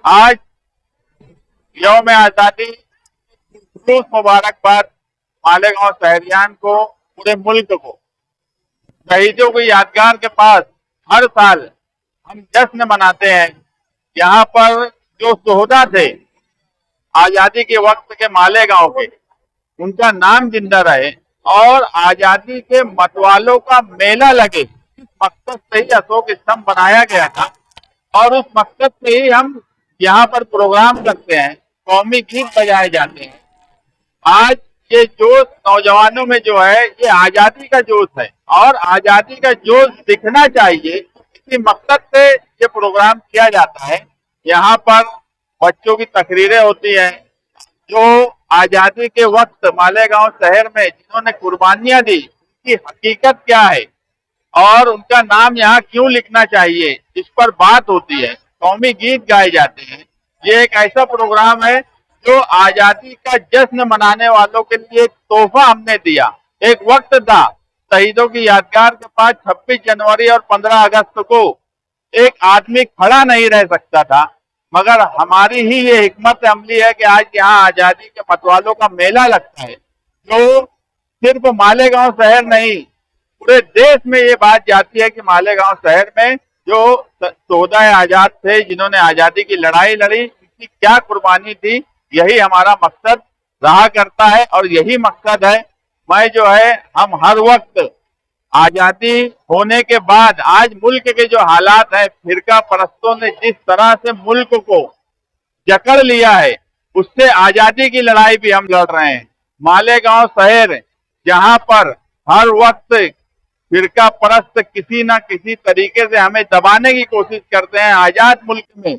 आज यौम आजादी खलूस मुबारकबाद मालेगांव शहरियान को, पूरे मुल्क को। शहीदों की यादगार के पास हर साल हम जश्न मनाते हैं। यहाँ पर जो शोहदा थे आजादी के वक्त के मालेगांव के, उनका नाम जिंदा रहे और आजादी के मतवालों का मेला लगे, इस मकसद से ही अशोक स्तंभ बनाया गया था। और उस मकसद से ही हम यहाँ पर प्रोग्राम करते हैं, कौमी गीत बजाए जाते हैं। आज ये जोश नौजवानों में जो है, ये आजादी का जोश है और आजादी का जोश दिखना चाहिए, इसी मकसद से ये प्रोग्राम किया जाता है। यहाँ पर बच्चों की तकरीरें होती हैं, जो आजादी के वक्त मालेगांव शहर में जिन्होंने कुर्बानियां दी, उनकी हकीकत क्या है और उनका नाम यहाँ क्यों लिखना चाहिए, इस पर बात होती है। कौमी गीत गाए जाते हैं। ये एक ऐसा प्रोग्राम है जो आजादी का जश्न मनाने वालों के लिए एक तोहफा हमने दिया। एक वक्त था शहीदों की यादगार के पास 26 जनवरी और 15 अगस्त को एक आदमी खड़ा नहीं रह सकता था, मगर हमारी ही ये हिकमत अमली है कि आज यहाँ आजादी के मतवालों का मेला लगता है, जो सिर्फ मालेगांव शहर नहीं, पूरे देश में ये बात जाती है कि मालेगांव शहर में जो शोहदा आजाद थे, जिन्होंने आजादी की लड़ाई लड़ी, उनकी क्या कुर्बानी थी, यही हमारा मकसद रहा करता है और यही मकसद है। मैं जो है, हम हर वक्त आजादी होने के बाद आज मुल्क के जो हालात है, फिरका परस्तों ने जिस तरह से मुल्क को जकड़ लिया है, उससे आजादी की लड़ाई भी हम लड़ रहे हैं। मालेगांव शहर जहां पर हर वक्त फिरका परस्त किसी न किसी तरीके से हमें दबाने की कोशिश करते हैं आजाद मुल्क में,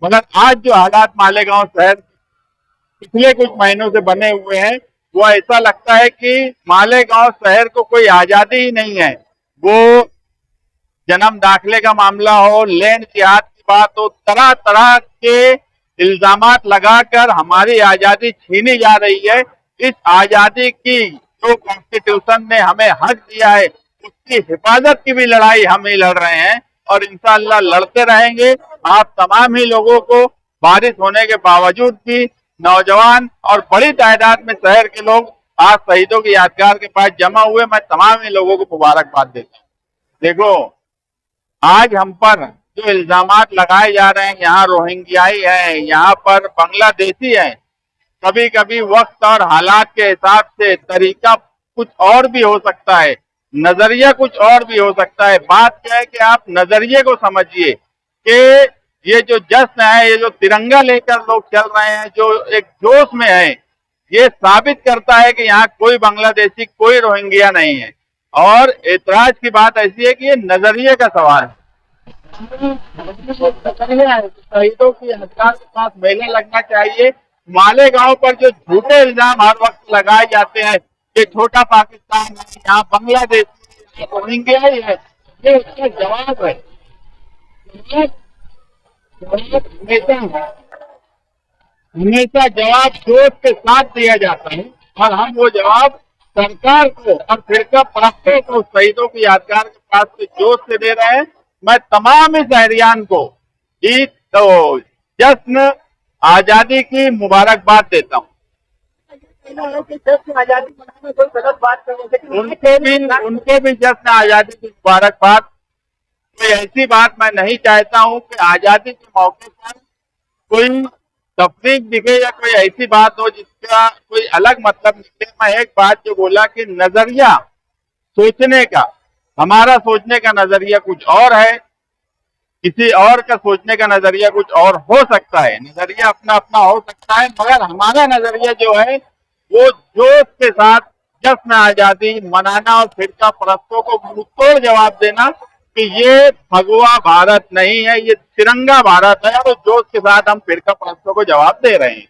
मगर आज जो हालात मालेगांव शहर पिछले कुछ महीनों से बने हुए हैं, वो ऐसा लगता है कि मालेगांव शहर को कोई आजादी ही नहीं है। वो जन्म दाखिले का मामला हो, लैंड जिहाद की बात हो, तरह तरह के इल्जामात लगाकर हमारी आजादी छीनी जा रही है। इस आजादी की जो कॉन्स्टिट्यूशन ने हमें हक दिया है, उसकी हिफाजत की भी लड़ाई हम ही लड़ रहे हैं और इंशाअल्लाह लड़ते रहेंगे। आप तमाम ही लोगों को, बारिश होने के बावजूद भी नौजवान और बड़ी तादाद में शहर के लोग आज शहीदों की यादगार के पास जमा हुए, मैं तमाम ही लोगों को मुबारकबाद देता हूँ। देखो, आज हम पर जो इल्जामात लगाए जा रहे हैं, यहाँ रोहिंग्याई है, यहाँ पर बांग्लादेशी है, कभी कभी वक्त और हालात के हिसाब से तरीका कुछ और भी हो सकता है, नजरिया कुछ और भी हो सकता है। बात क्या है कि आप नजरिए को समझिए कि ये जो जश्न है, ये जो तिरंगा लेकर लोग चल रहे हैं, जो एक जोश में है, ये साबित करता है कि यहाँ कोई बांग्लादेशी, कोई रोहिंग्या नहीं है। और एतराज की बात ऐसी है कि ये नजरिए का सवाल है। शहीदों की यादगार के पास मेला लगना चाहिए। मालेगांव पर जो झूठे इल्जाम हर वक्त लगाए जाते हैं कि छोटा पाकिस्तान है, यहाँ बांग्लादेश, रोहिंग्या ही है, ये उसका जवाब है। हमेशा जवाब जोश के साथ दिया जाता है और हम वो जवाब सरकार को और फिरका परस्तों को शहीदों की यादगार के पास से जोश से दे रहे हैं। मैं तमाम शहरियान को ईद तो जश्न आजादी की मुबारकबाद देता हूँ। आजादी मनाने कोई गलत बात करने उनके भी जश्न आजादी की मुबारकबाद। कोई ऐसी बात मैं नहीं चाहता हूँ कि आजादी के मौके पर कोई तफरीक दिखे या कोई ऐसी बात हो जिसका कोई अलग मतलब निकले। मैं एक बात जो बोला कि नजरिया सोचने का, हमारा सोचने का नजरिया कुछ और है, किसी और का सोचने का नजरिया कुछ और हो सकता है। नजरिया अपना अपना हो सकता है, मगर हमारा नजरिया जो है वो जोश के साथ जश्न आजादी मनाना और फिरका परस्तों को मुंहतोड़ जवाब देना कि ये भगवा भारत नहीं है, ये तिरंगा भारत है, और जोश के साथ हम फिरका परस्तों को जवाब दे रहे हैं।